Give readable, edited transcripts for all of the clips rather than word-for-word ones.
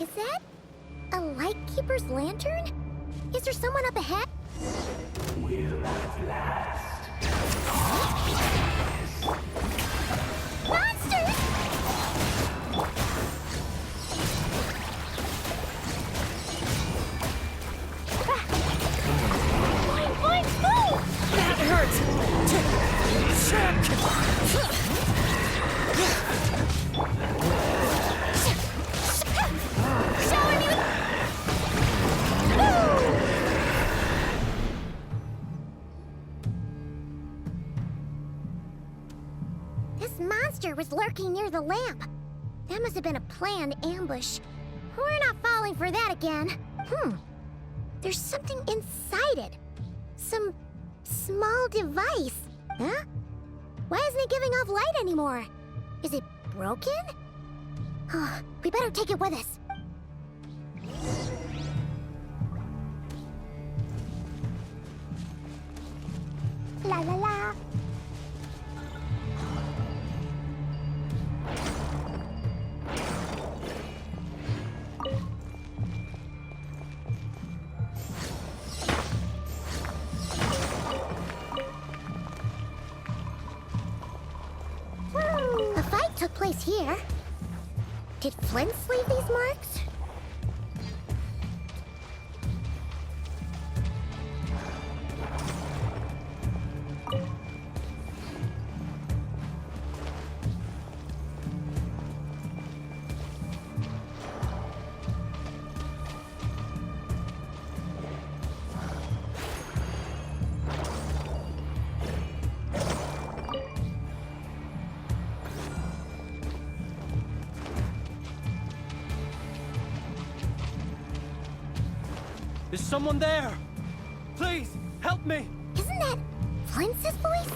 Is that a lightkeeper's lantern? Is there someone up ahead? Will at last. Monsters! Boing, boing, boom! That hurts! Shower me with... Woo! This monster was lurking near the lamp. That must have been a planned ambush. We're not falling for that again. There's something inside it. Some small device. Huh? Why isn't it giving off light anymore? Is it broken? We better take it with us. La la la. A fight took place here. Did Flint's leave these marks? Is someone there? Please, help me! Isn't that Flint's voice?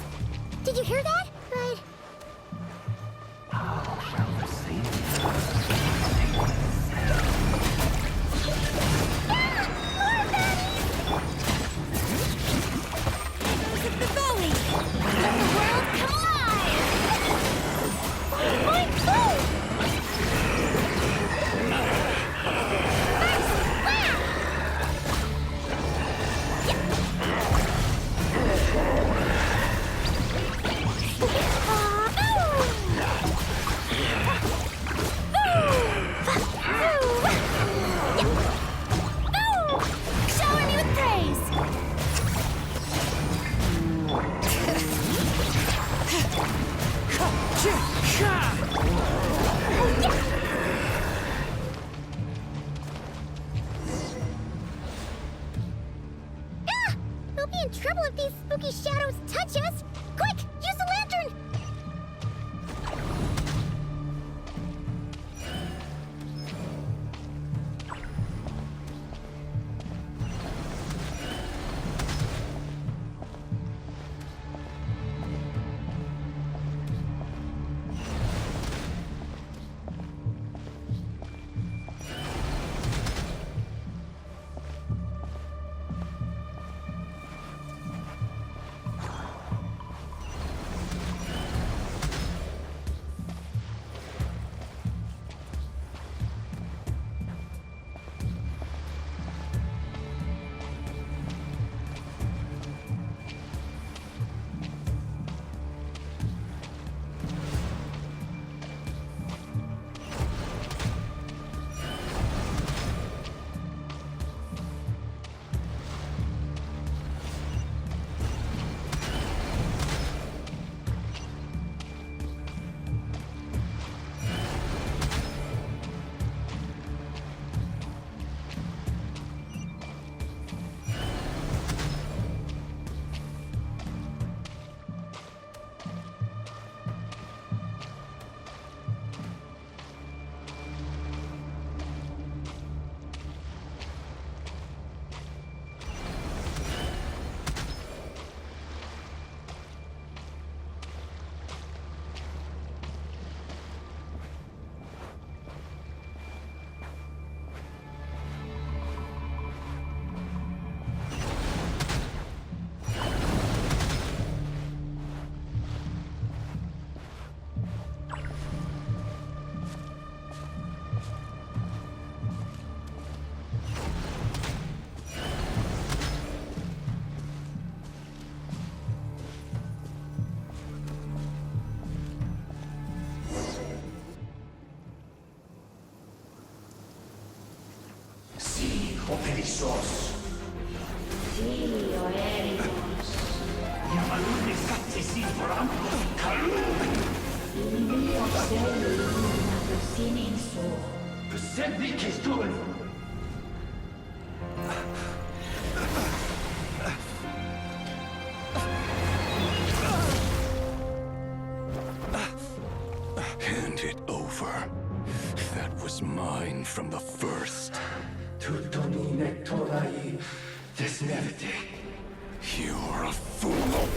Did you hear that? But... How shall the same More baddies! Hit the valley! Let the world come alive! Boing, boom! Shower me with praise! We'll be in trouble if these spooky shadows touch us! Quick, use the lantern! Hand it over. That was mine from the first. You're a fool.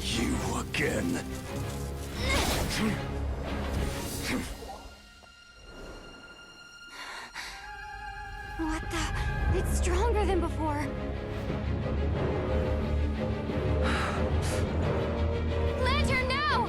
You again. What the? It's stronger than before. Lantern, no!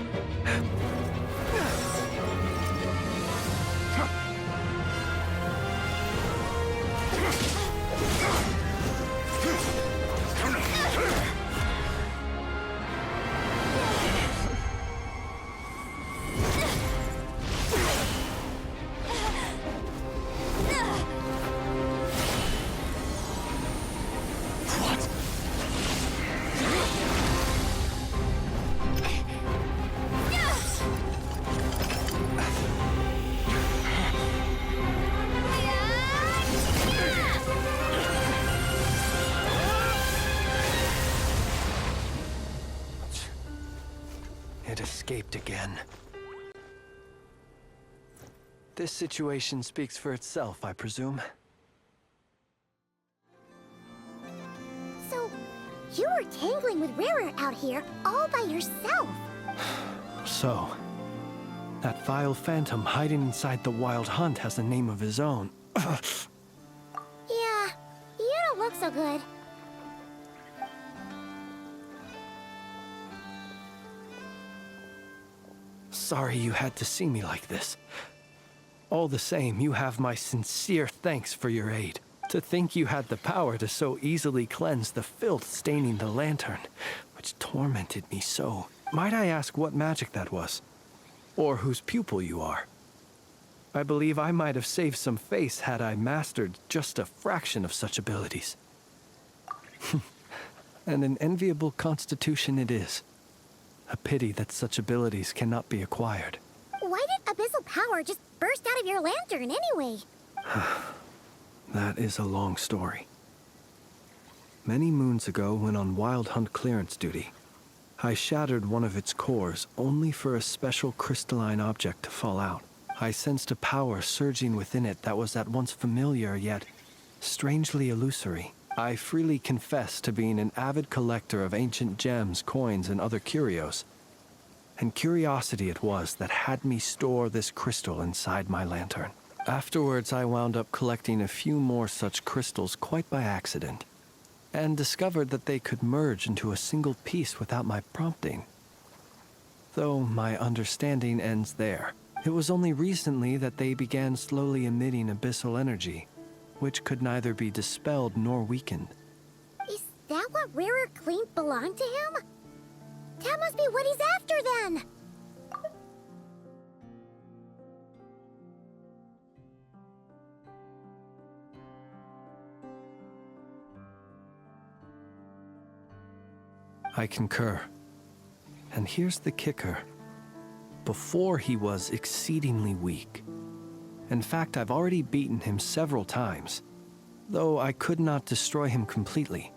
It escaped again. This situation speaks for itself, I presume. So, you were tangling with Rara out here all by yourself. So, that vile phantom hiding inside the Wild Hunt has a name of his own. Yeah, you don't look so good. Sorry you had to see me like this. All the same, you have my sincere thanks for your aid. To think you had the power to so easily cleanse the filth staining the lantern, which tormented me so. Might I ask what magic that was? Or whose pupil you are? I believe I might have saved some face had I mastered just a fraction of such abilities. And an enviable constitution it is. A pity that such abilities cannot be acquired. Why did abyssal power just burst out of your lantern anyway? That is a long story. Many moons ago, when on Wild Hunt clearance duty, I shattered one of its cores only for a special crystalline object to fall out. I sensed a power surging within it that was at once familiar yet strangely illusory. I freely confess to being an avid collector of ancient gems, coins, and other curios. And curiosity it was that had me store this crystal inside my lantern. Afterwards, I wound up collecting a few more such crystals quite by accident, and discovered that they could merge into a single piece without my prompting. Though my understanding ends there. It was only recently that they began slowly emitting abyssal energy, which could neither be dispelled nor weakened. Is that what Rara claimed belonged to him? That must be what he's after then! I concur. And here's the kicker. Before he was exceedingly weak. In fact, I've already beaten him several times, though I could not destroy him completely.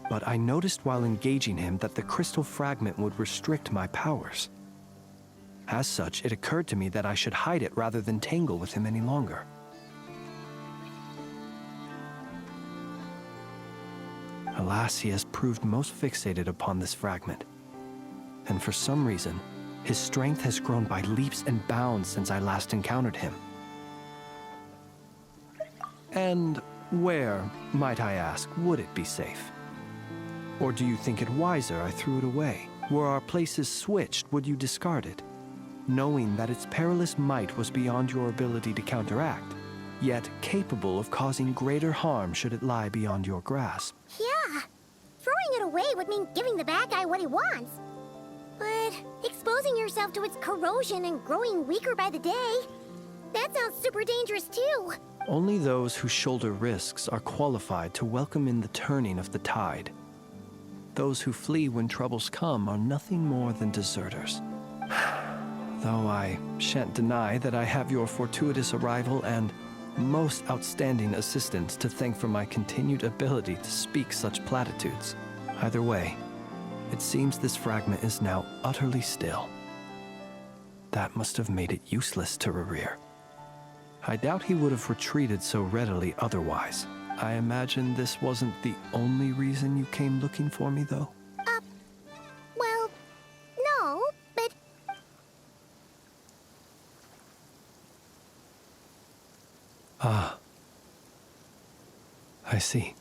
But I noticed while engaging him that the crystal fragment would restrict my powers. As such, it occurred to me that I should hide it rather than tangle with him any longer. Alas, he has proved most fixated upon this fragment. And for some reason, his strength has grown by leaps and bounds since I last encountered him. And where, might I ask, would it be safe? Or do you think it wiser I threw it away? Were our places switched, would you discard it, knowing that its perilous might was beyond your ability to counteract, yet capable of causing greater harm should it lie beyond your grasp? Yeah, throwing it away would mean giving the bad guy what he wants. But exposing yourself to its corrosion and growing weaker by the day, that sounds super dangerous too. Only those who shoulder risks are qualified to welcome in the turning of the tide. Those who flee when troubles come are nothing more than deserters. Though I shan't deny that I have your fortuitous arrival and most outstanding assistance to thank for my continued ability to speak such platitudes. Either way, it seems this fragment is now utterly still. That must have made it useless to Rerir. I doubt he would have retreated so readily otherwise. I imagine this wasn't the only reason you came looking for me, though? Well, no, but... Ah. I see.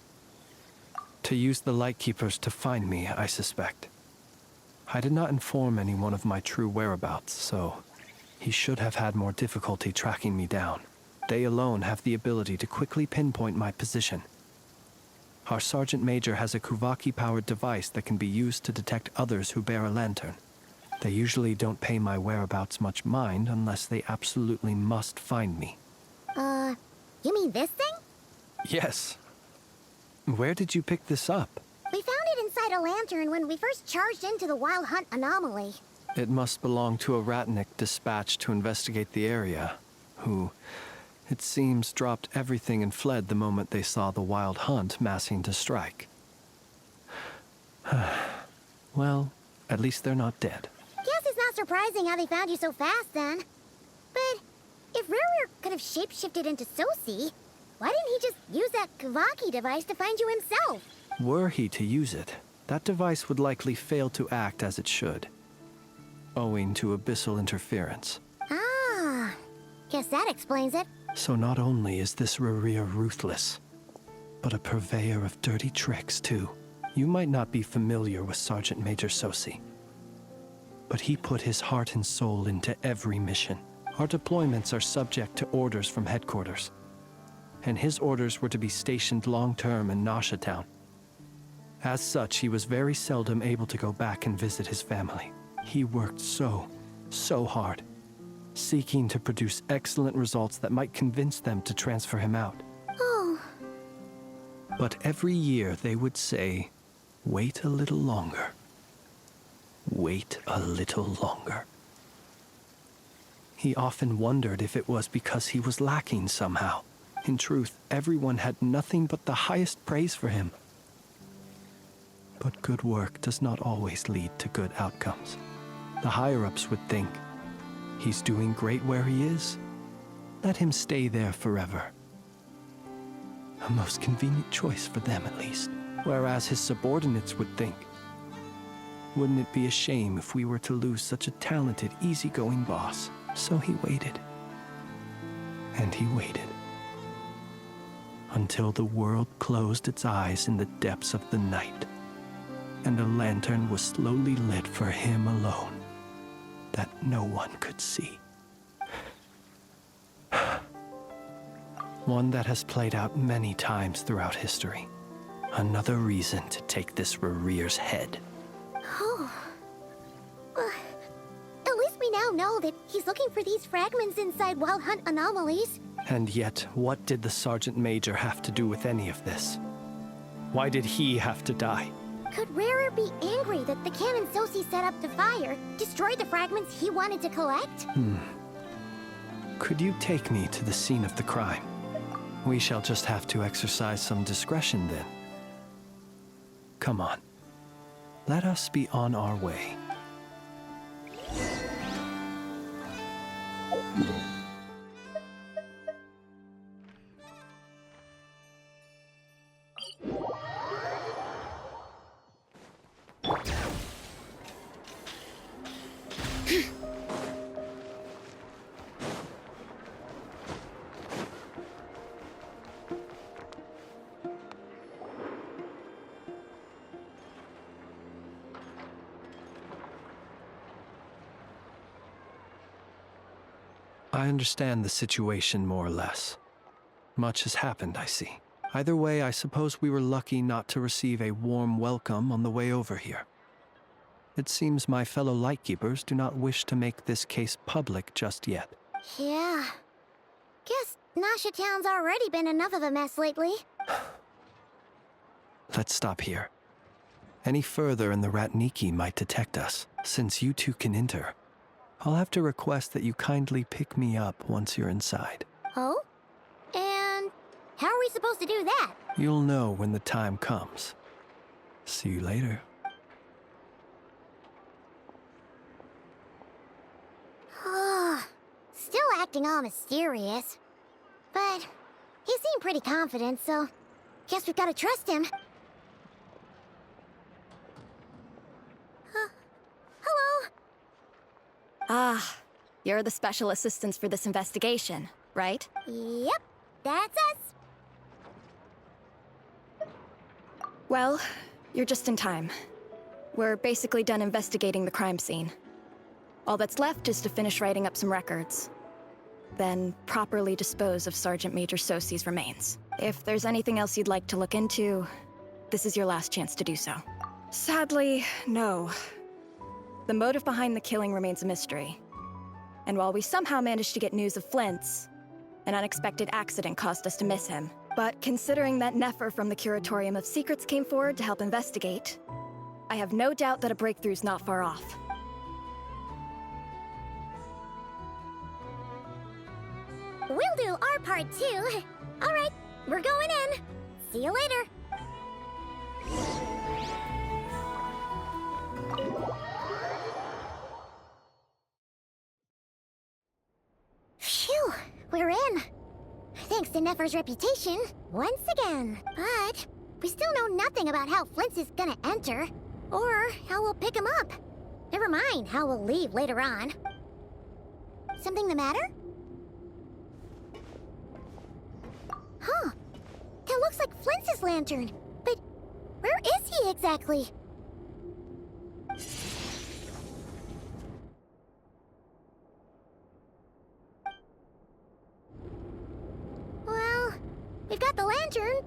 To use the Lightkeepers to find me, I suspect. I did not inform anyone of my true whereabouts, so he should have had more difficulty tracking me down. They alone have the ability to quickly pinpoint my position. Our Sergeant Major has a Kuvaki-powered device that can be used to detect others who bear a lantern. They usually don't pay my whereabouts much mind unless they absolutely must find me. You mean this thing? Yes. Where did you pick this up? We found it inside a lantern when we first charged into the Wild Hunt anomaly. It must belong to a Ratnik dispatched to investigate the area, who, it seems, dropped everything and fled the moment they saw the Wild Hunt massing to strike. Well, at least they're not dead. Guess it's not surprising how they found you so fast, then. But if Rerir could have shapeshifted into Sosi, why didn't he just use that Kavaki device to find you himself? Were he to use it, that device would likely fail to act as it should, owing to abyssal interference. Ah, guess that explains it. So not only is this Rerir ruthless, but a purveyor of dirty tricks, too. You might not be familiar with Sergeant Major Sosi, but he put his heart and soul into every mission. Our deployments are subject to orders from headquarters, and his orders were to be stationed long-term in Nasha Town. As such, he was very seldom able to go back and visit his family. He worked so hard, seeking to produce excellent results that might convince them to transfer him out. Oh, But every year they would say, "Wait a little longer. Wait a little longer." He often wondered if it was because he was lacking somehow. In truth, everyone had nothing but the highest praise for him. But good work does not always lead to good outcomes. The higher-ups would think, he's doing great where he is. Let him stay there forever. A most convenient choice for them, at least. Whereas his subordinates would think, wouldn't it be a shame if we were to lose such a talented, easygoing boss? So he waited. And he waited. Until the world closed its eyes in the depths of the night, and a lantern was slowly lit for him alone, that no one could see. One that has played out many times throughout history. Another reason to take this Rerir's head. at least we now know that he's looking for these fragments inside Wild Hunt anomalies. And yet, what did the Sergeant Major have to do with any of this? Why did he have to die? Could Rerir be angry that the cannon Sosi set up to fire destroyed the fragments he wanted to collect? Could you take me to the scene of the crime? We shall just have to exercise some discretion then. Come on. Let us be on our way. I understand the situation more or less. Much has happened, I see. Either way, I suppose we were lucky not to receive a warm welcome on the way over here. It seems my fellow Lightkeepers do not wish to make this case public just yet. Yeah. Guess Nasha Town's already been enough of a mess lately. Let's stop here. Any further and the Ratniki might detect us. Since you two can enter, I'll have to request that you kindly pick me up once you're inside. Oh? And how are we supposed to do that? You'll know when the time comes. See you later. Still acting all mysterious. But he seemed pretty confident, so guess we've got to trust him. Hello? Ah, you're the special assistants for this investigation, right? Yep, that's us. Well, you're just in time. We're basically done investigating the crime scene. All that's left is to finish writing up some records. Then properly dispose of Sergeant Major Sosi's remains. If there's anything else you'd like to look into, this is your last chance to do so. Sadly, no. The motive behind the killing remains a mystery. And while we somehow managed to get news of Flint's, an unexpected accident caused us to miss him. But considering that Nefer from the Curatorium of Secrets came forward to help investigate, I have no doubt that a breakthrough's not far off. We'll do our part too. All right, we're going in. See you later. Phew, we're in. Thanks to Nefer's reputation, once again. But we still know nothing about how Flint's is gonna enter, or how we'll pick him up. Never mind how we'll leave later on. Something the matter? Huh. That looks like Flint's lantern. But where is he exactly? Well, we've got the lantern.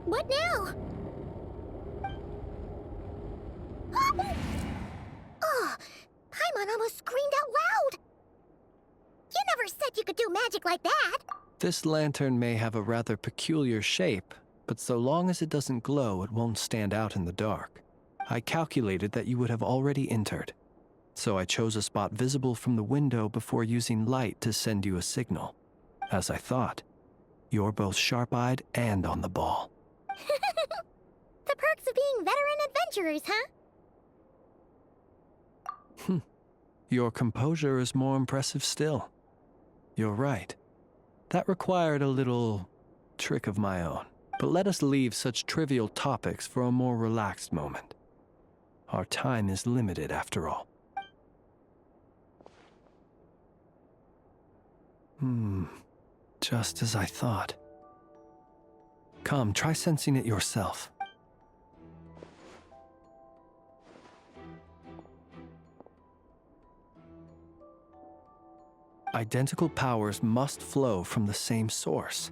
What now? Oh, Paimon almost screamed out loud. You never said you could do magic like that. This lantern may have a rather peculiar shape, but so long as it doesn't glow, it won't stand out in the dark. I calculated that you would have already entered, so I chose a spot visible from the window before using light to send you a signal. As I thought, you're both sharp-eyed and on the ball. The perks of being veteran adventurers, huh? Your composure is more impressive still. You're right. That required a little trick of my own. But let us leave such trivial topics for a more relaxed moment. Our time is limited, after all. Just as I thought. Come, try sensing it yourself. Identical powers must flow from the same source.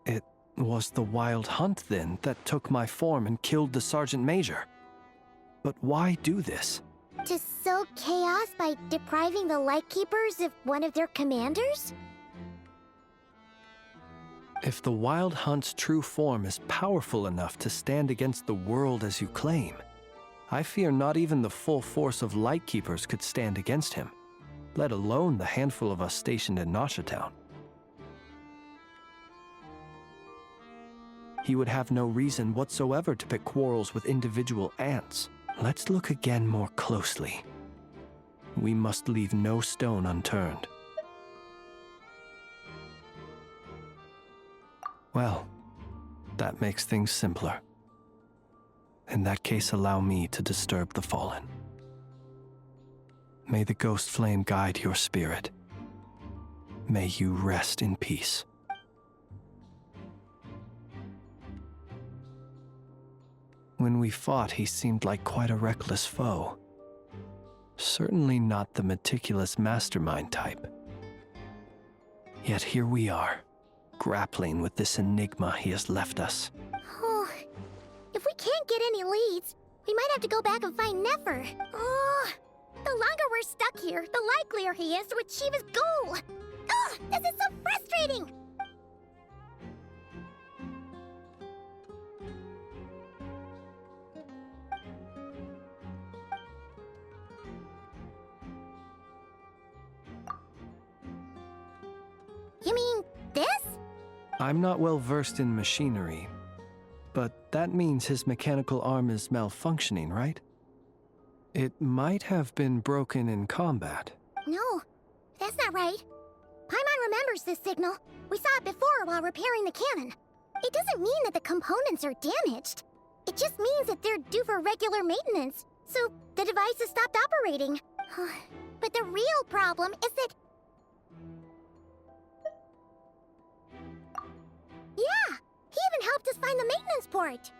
It was the Wild Hunt, then, that took my form and killed the Sergeant Major. But why do this? To sow chaos by depriving the Lightkeepers of one of their commanders? If the Wild Hunt's true form is powerful enough to stand against the world as you claim, I fear not even the full force of Lightkeepers could stand against him, let alone the handful of us stationed in Nasha Town. He would have no reason whatsoever to pick quarrels with individual ants. Let's look again more closely. We must leave no stone unturned. Well, that makes things simpler. In that case, allow me to disturb the fallen. May the ghost flame guide your spirit. May you rest in peace. When we fought, he seemed like quite a reckless foe. Certainly not the meticulous mastermind type. Yet here we are, grappling with this enigma he has left us. Oh, if we can't get any leads, we might have to go back and find Nefer. Oh, the longer we're stuck here, the likelier he is to achieve his goal. This is so frustrating! You mean this? I'm not well versed in machinery, but that means his mechanical arm is malfunctioning, right? It might have been broken in combat. No, that's not right. Paimon remembers this signal. We saw it before while repairing the cannon. It doesn't mean that the components are damaged. It just means that they're due for regular maintenance, so the device has stopped operating. But the real problem is that... Yeah, he even helped us find the maintenance port.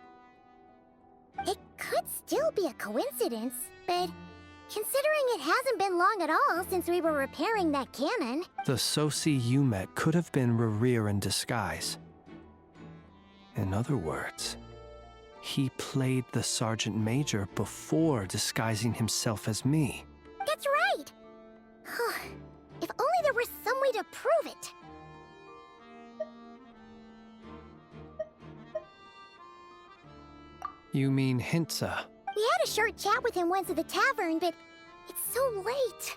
It could still be a coincidence, but considering it hasn't been long at all since we were repairing that cannon... The Sosi you met could have been Rerir in disguise. In other words, he played the Sergeant Major before disguising himself as me. That's right! If only there were some way to prove it. You mean Hintsa? We had a short chat with him once at the tavern, but it's so late.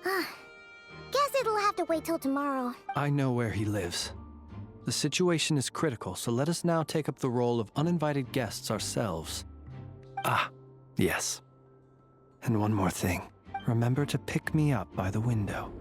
Guess it'll have to wait till tomorrow. I know where he lives. The situation is critical, so let us now take up the role of uninvited guests ourselves. Ah, yes. And one more thing. Remember to pick me up by the window.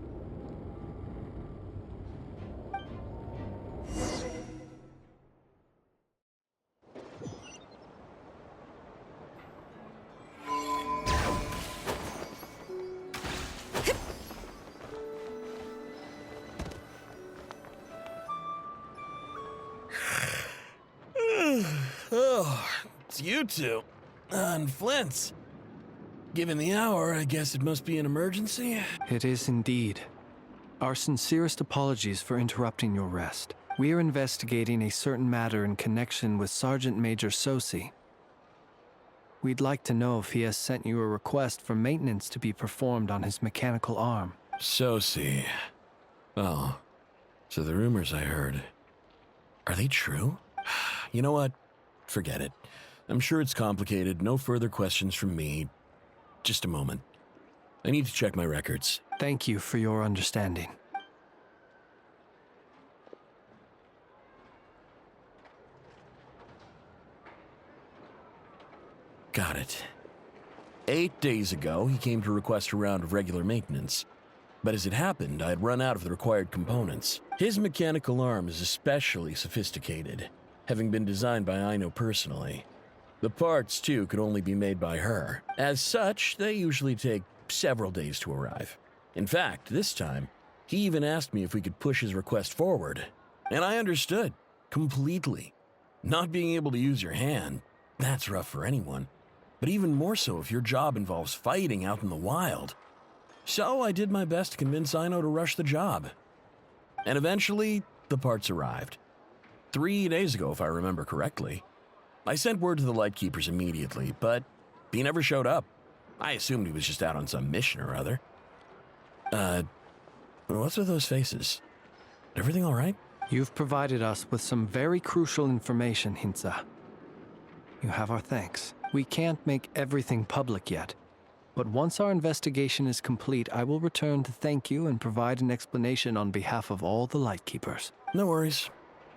Oh, it's you two. And Flint's. Given the hour, I guess it must be an emergency? It is indeed. Our sincerest apologies for interrupting your rest. We are investigating a certain matter in connection with Sergeant Major Sosi. We'd like to know if he has sent you a request for maintenance to be performed on his mechanical arm. Sosi. Oh, so the rumors I heard, are they true? You know what? Forget it. I'm sure it's complicated. No further questions from me. Just a moment. I need to check my records. Thank you for your understanding. Got it. 8 days ago, he came to request a round of regular maintenance. But as it happened, I had run out of the required components. His mechanical arm is especially sophisticated, having been designed by Aino personally. The parts, too, could only be made by her. As such, they usually take several days to arrive. In fact, this time, he even asked me if we could push his request forward. And I understood, completely. Not being able to use your hand, that's rough for anyone. But even more so if your job involves fighting out in the wild. So I did my best to convince Aino to rush the job. And eventually, the parts arrived. 3 days ago, if I remember correctly. I sent word to the Lightkeepers immediately, but he never showed up. I assumed he was just out on some mission or other. What's with those faces? Everything all right? You've provided us with some very crucial information, Hintsa. You have our thanks. We can't make everything public yet, but once our investigation is complete, I will return to thank you and provide an explanation on behalf of all the Lightkeepers. No worries.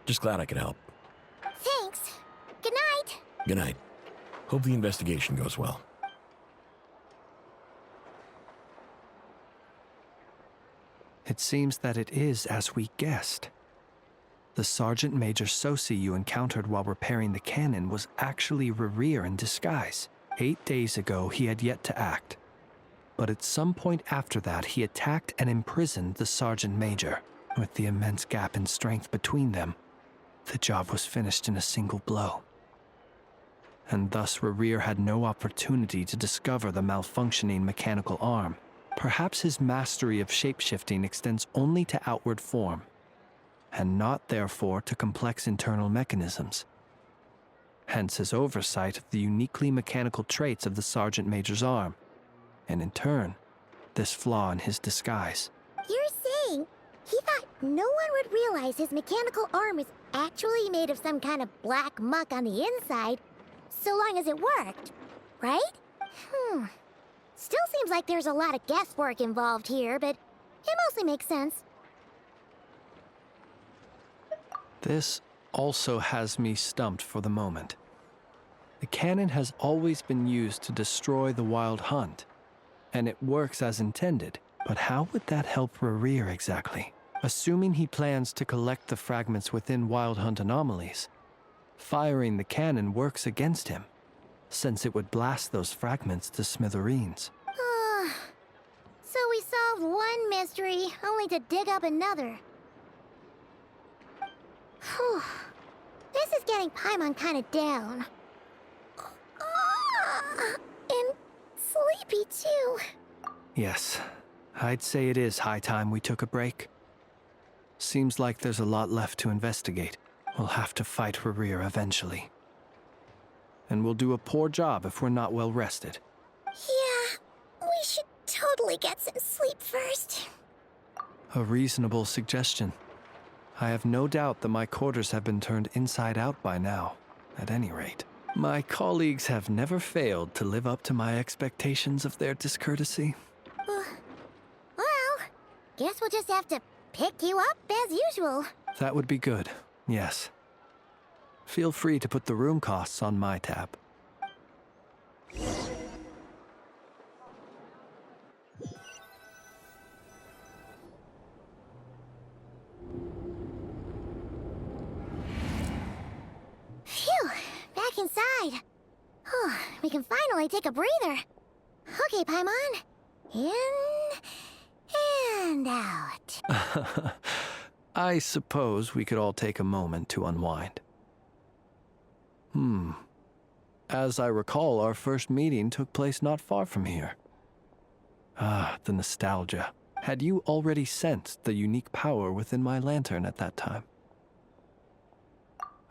Just glad I could help. Thanks. Good night. Good night. Hope the investigation goes well. It seems that it is as we guessed. The Sergeant Major Sosi you encountered while repairing the cannon was actually Rerir in disguise. 8 days ago, he had yet to act. But at some point after that, he attacked and imprisoned the Sergeant Major. With the immense gap in strength between them, the job was finished in a single blow. And thus Rerir had no opportunity to discover the malfunctioning mechanical arm. Perhaps his mastery of shapeshifting extends only to outward form, and not therefore to complex internal mechanisms. Hence his oversight of the uniquely mechanical traits of the Sergeant Major's arm, and in turn, this flaw in his disguise. You're saying he thought no one would realize his mechanical arm is actually made of some kind of black muck on the inside, so long as it worked, right? Still seems like there's a lot of guesswork involved here, but it mostly makes sense. This also has me stumped for the moment. The cannon has always been used to destroy the Wild Hunt, and it works as intended. But how would that help Rerir exactly? Assuming he plans to collect the fragments within Wild Hunt anomalies, firing the cannon works against him, since it would blast those fragments to smithereens. So we solved one mystery, only to dig up another. Whew. This is getting Paimon kind of down. And sleepy, too. Yes, I'd say it is high time we took a break. Seems like there's a lot left to investigate. We'll have to fight Rerir eventually. And we'll do a poor job if we're not well rested. Yeah, we should totally get some sleep first. A reasonable suggestion. I have no doubt that my quarters have been turned inside out by now, at any rate. My colleagues have never failed to live up to my expectations of their discourtesy. Well, guess we'll just have to pick you up as usual. That would be good, yes. Feel free to put the room costs on my tab. Phew, back inside. We can finally take a breather. Okay, Paimon. In and out. I suppose we could all take a moment to unwind. As I recall, our first meeting took place not far from here. Ah, the nostalgia. Had you already sensed the unique power within my lantern at that time?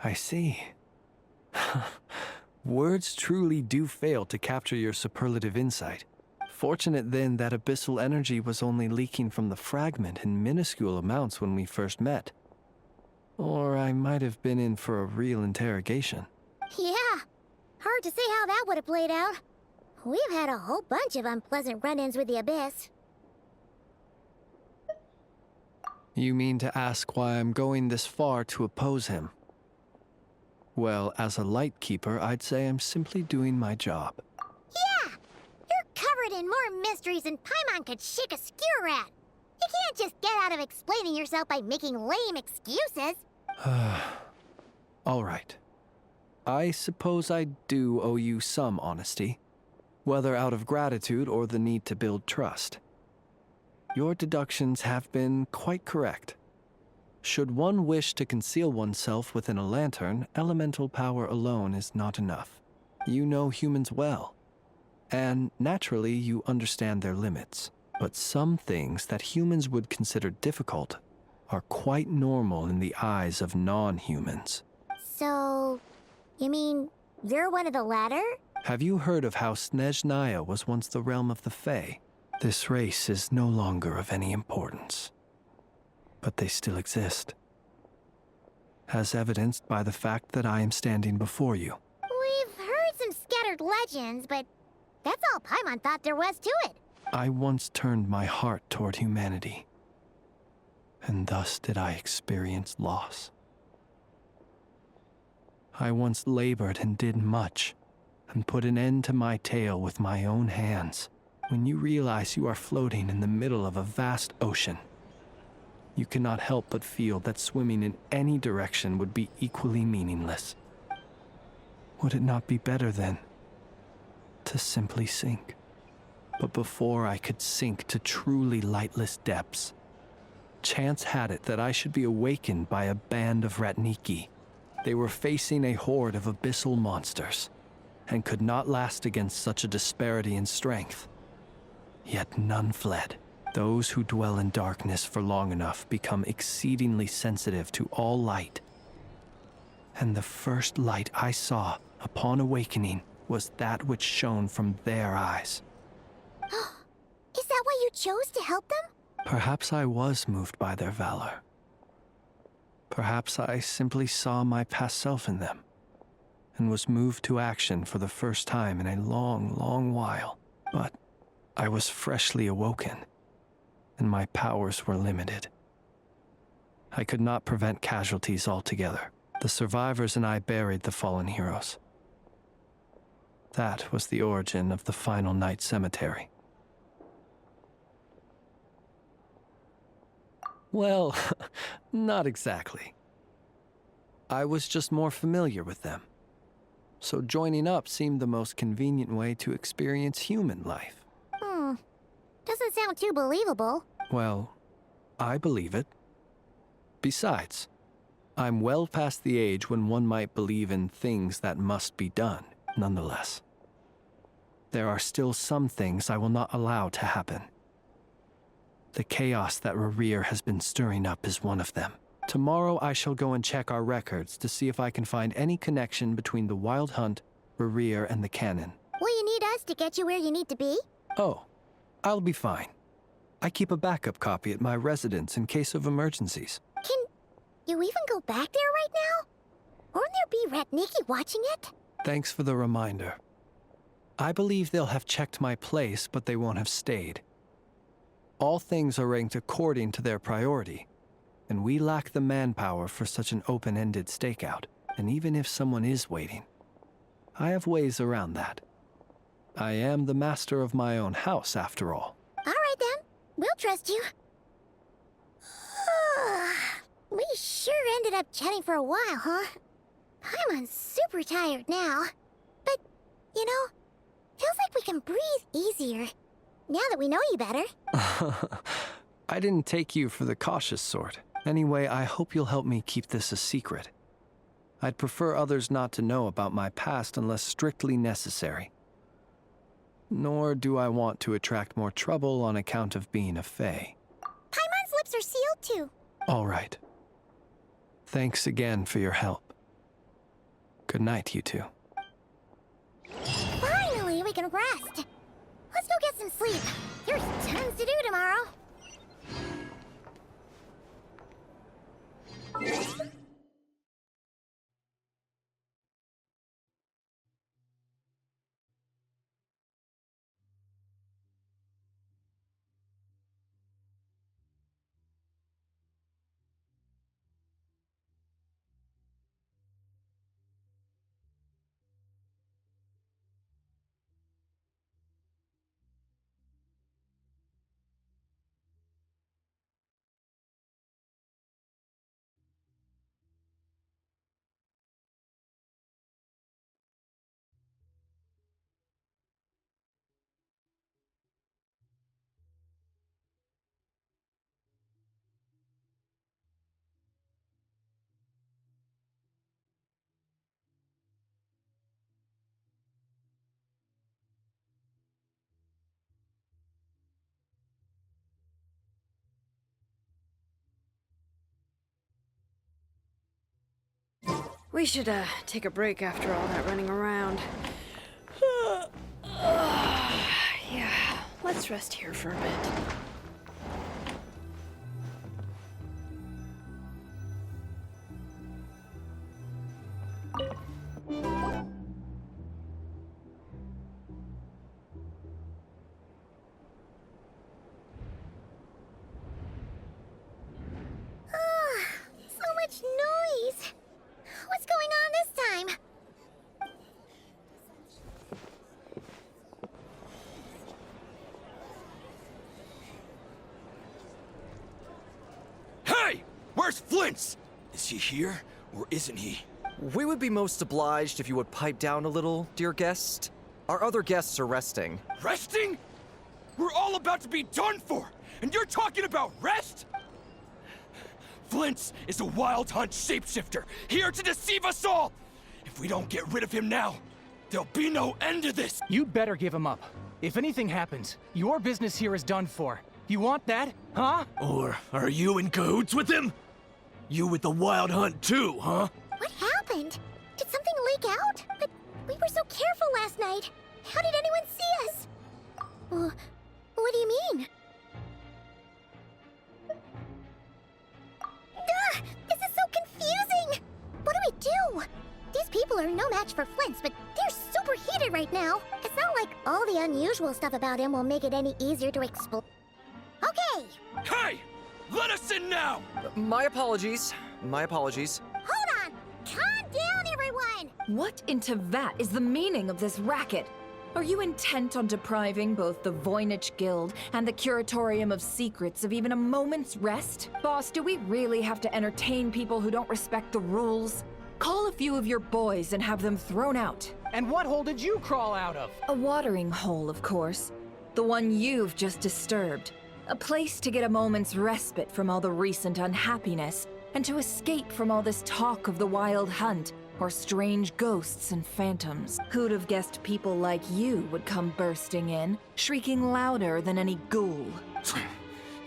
I see. Words truly do fail to capture your superlative insight. Fortunate then that abyssal energy was only leaking from the fragment in minuscule amounts when we first met. Or I might have been in for a real interrogation. Yeah, hard to say how that would have played out. We've had a whole bunch of unpleasant run-ins with the Abyss. You mean to ask why I'm going this far to oppose him? Well, as a light keeper, I'd say I'm simply doing my job. Yeah! You're covered in more mysteries than Paimon could shake a skewer at. You can't just get out of explaining yourself by making lame excuses. All right. I suppose I do owe you some honesty, whether out of gratitude or the need to build trust. Your deductions have been quite correct. Should one wish to conceal oneself within a lantern, elemental power alone is not enough. You know humans well, and naturally you understand their limits. But some things that humans would consider difficult are quite normal in the eyes of non-humans. So, you mean you're one of the latter? Have you heard of how Snezhnaya was once the realm of the Fae? This race is no longer of any importance, but they still exist, as evidenced by the fact that I am standing before you. We've heard some scattered legends, but that's all Paimon thought there was to it. I once turned my heart toward humanity, and thus did I experience loss. I once labored and did much, and put an end to my tale with my own hands. When you realize you are floating in the middle of a vast ocean, you cannot help but feel that swimming in any direction would be equally meaningless. Would it not be better, then, to simply sink? But before I could sink to truly lightless depths, chance had it that I should be awakened by a band of Ratniki. They were facing a horde of abyssal monsters, and could not last against such a disparity in strength. Yet none fled. Those who dwell in darkness for long enough become exceedingly sensitive to all light. And the first light I saw upon awakening was that which shone from their eyes. Is that why you chose to help them? Perhaps I was moved by their valor. Perhaps I simply saw my past self in them, and was moved to action for the first time in a long, long while. But I was freshly awoken, and my powers were limited. I could not prevent casualties altogether. The survivors and I buried the fallen heroes. That was the origin of the final night cemetery. Well, not exactly. I was just more familiar with them. So joining up seemed the most convenient way to experience human life. Doesn't sound too believable. Well, I believe it. Besides, I'm well past the age when one might believe in things that must be done, nonetheless. There are still some things I will not allow to happen. The chaos that Rerir has been stirring up is one of them. Tomorrow I shall go and check our records to see if I can find any connection between the Wild Hunt, Rerir, and the Canon. Will you need us to get you where you need to be? Oh, I'll be fine. I keep a backup copy at my residence in case of emergencies. Can you even go back there right now? Won't there be Rat Nikki watching it? Thanks for the reminder. I believe they'll have checked my place, but they won't have stayed. All things are ranked according to their priority, and we lack the manpower for such an open-ended stakeout. And even if someone is waiting, I have ways around that. I am the master of my own house, after all. All right then, we'll trust you. We sure ended up chatting for a while, huh? I'm super tired now. But, you know, feels like we can breathe easier now that we know you better. I didn't take you for the cautious sort. Anyway, I hope you'll help me keep this a secret. I'd prefer others not to know about my past unless strictly necessary. Nor do I want to attract more trouble on account of being a Fae. Paimon's lips are sealed too. All right. Thanks again for your help. Good night, you two. Finally, we can rest. Let's go get some sleep. There's tons to do tomorrow. We should, take a break after all that running around. Yeah, let's rest here for a bit. So much noise. What's going on this time? Hey! Where's Flint's? Is he here, or isn't he? We would be most obliged if you would pipe down a little, dear guest. Our other guests are resting. Resting? We're all about to be done for, and you're talking about rest? Flint's is a wild hunt shapeshifter, here to deceive us all! If we don't get rid of him now, there'll be no end to this! You'd better give him up. If anything happens, your business here is done for. You want that, huh? Or are you in cahoots with him? You with the wild hunt too, huh? What happened? Did something leak out? But we were so careful last night. How did anyone see us? What do you mean? This is so confusing! No! These people are no match for Flint's, but they're super heated right now. It's not like all the unusual stuff about him will make it any easier to explain. Okay! Hey! Let us in now! My apologies. My apologies. Hold on! Calm down, everyone! What in Tevat is the meaning of this racket? Are you intent on depriving both the Voynich Guild and the Curatorium of Secrets of even a moment's rest? Boss, do we really have to entertain people who don't respect the rules? Call a few of your boys and have them thrown out. And what hole did you crawl out of? A watering hole, of course. The one you've just disturbed. A place to get a moment's respite from all the recent unhappiness, and to escape from all this talk of the Wild Hunt, or strange ghosts and phantoms. Who'd have guessed people like you would come bursting in, shrieking louder than any ghoul?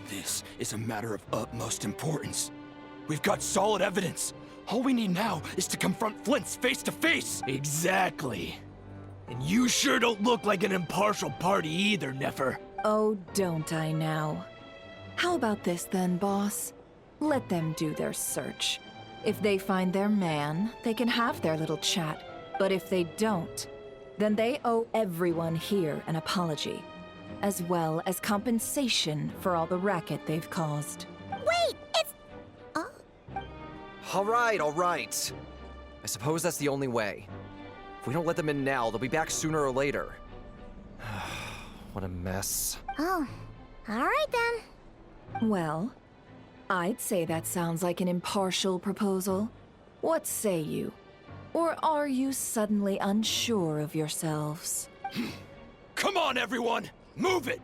This is a matter of utmost importance. We've got solid evidence. All we need now is to confront Flint's face to face. Exactly. And you sure don't look like an impartial party either, Nefer. Oh, don't I now? How about this then, boss? Let them do their search. If they find their man, they can have their little chat. But if they don't, then they owe everyone here an apology, as well as compensation for all the racket they've caused. Wait! It's... Oh? All right. I suppose that's the only way. If we don't let them in now, they'll be back sooner or later. What a mess. Oh. Alright then. Well, I'd say that sounds like an impartial proposal. What say you? Or are you suddenly unsure of yourselves? Come on, everyone! Move it!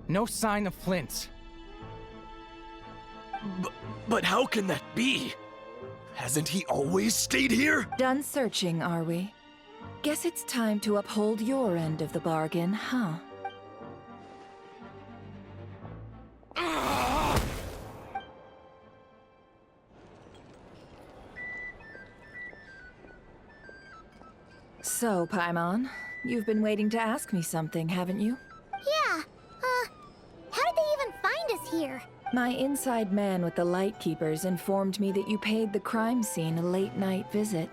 No sign of Flint's. But how can that be? Hasn't he always stayed here? Done searching, are we? Guess it's time to uphold your end of the bargain, huh? So, Paimon, you've been waiting to ask me something, haven't you? Yeah, how did they even find us here? My inside man with the Lightkeepers informed me that you paid the crime scene a late-night visit.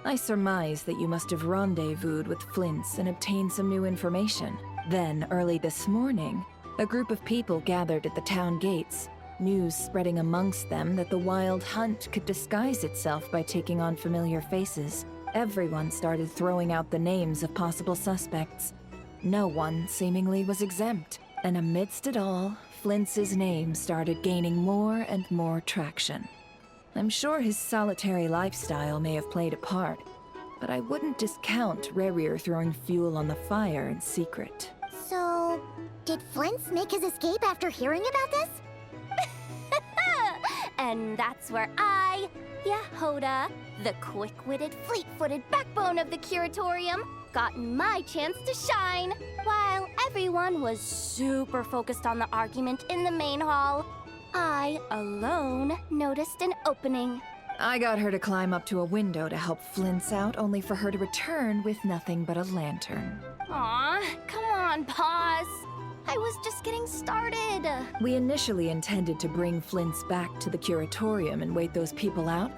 I surmise that you must have rendezvoused with Flint's and obtained some new information. Then, early this morning, a group of people gathered at the town gates, news spreading amongst them that the Wild Hunt could disguise itself by taking on familiar faces. Everyone started throwing out the names of possible suspects. No one, seemingly, was exempt. And amidst it all, Flint's name started gaining more and more traction. I'm sure his solitary lifestyle may have played a part, but I wouldn't discount Rerir throwing fuel on the fire in secret. So, did Flint's make his escape after hearing about this? And that's where I, Yehoda, the quick-witted, fleet-footed backbone of the Curatorium, got my chance to shine. While everyone was super focused on the argument in the main hall, I, alone, noticed an opening. I got her to climb up to a window to help Flint's out, only for her to return with nothing but a lantern. Aw, come on, Paws. I was just getting started. We initially intended to bring Flint's back to the Curatorium and wait those people out,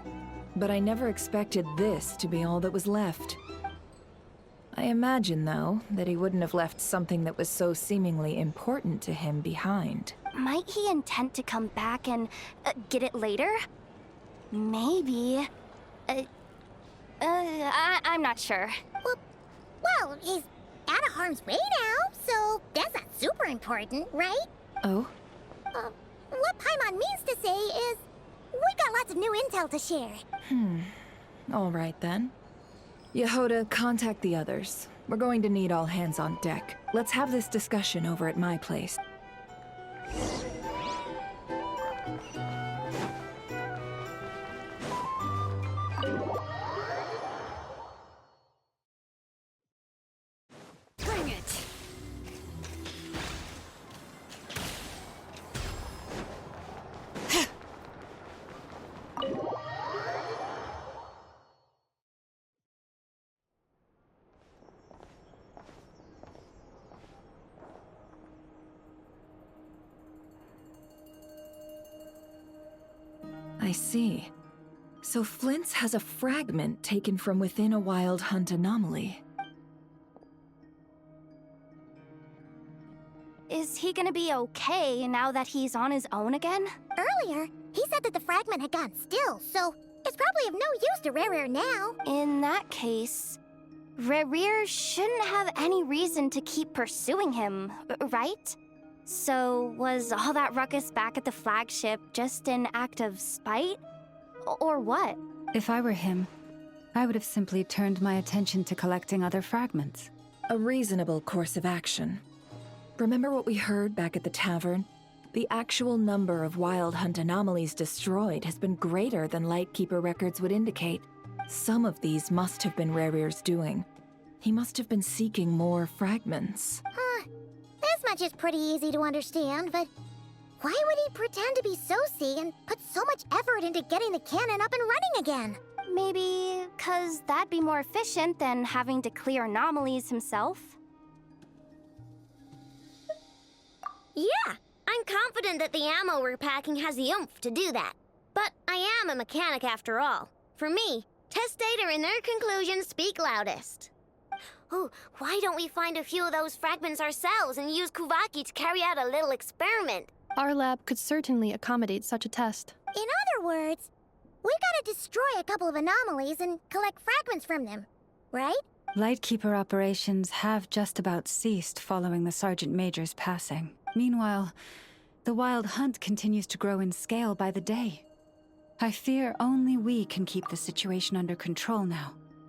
but I never expected this to be all that was left. I imagine, though, that he wouldn't have left something that was so seemingly important to him behind. Might he intend to come back and get it later? Maybe. I'm not sure. Well, he's out of harm's way now, so that's not super important, right? Oh? What Paimon means to say is, we got lots of new intel to share. All right then. Yehoda, contact the others. We're going to need all hands on deck. Let's have this discussion over at my place. Bring it. I see. So Flint's has a fragment taken from within a wild hunt anomaly. Is he gonna be okay now that he's on his own again? Earlier, he said that the fragment had gone still, so it's probably of no use to Rare now. In that case, Rare shouldn't have any reason to keep pursuing him, right? So was all that ruckus back at the flagship just an act of spite? Or what? If I were him, I would have simply turned my attention to collecting other fragments. A reasonable course of action. Remember what we heard back at the tavern? The actual number of Wild Hunt anomalies destroyed has been greater than Lightkeeper records would indicate. Some of these must have been Rare's doing. He must have been seeking more fragments. This much is pretty easy to understand, but why would he pretend to be Soci and put so much effort into getting the cannon up and running again? Maybe 'cause that'd be more efficient than having to clear anomalies himself? Yeah, I'm confident that the ammo we're packing has the oomph to do that. But I am a mechanic after all. For me, test data and their conclusions speak loudest. Ooh, why don't we find a few of those fragments ourselves and use Kuvaki to carry out a little experiment? Our lab could certainly accommodate such a test. In other words, we gotta destroy a couple of anomalies and collect fragments from them, right? Lightkeeper operations have just about ceased following the Sergeant Major's passing. Meanwhile, the Wild Hunt continues to grow in scale by the day. I fear only we can keep the situation under control now.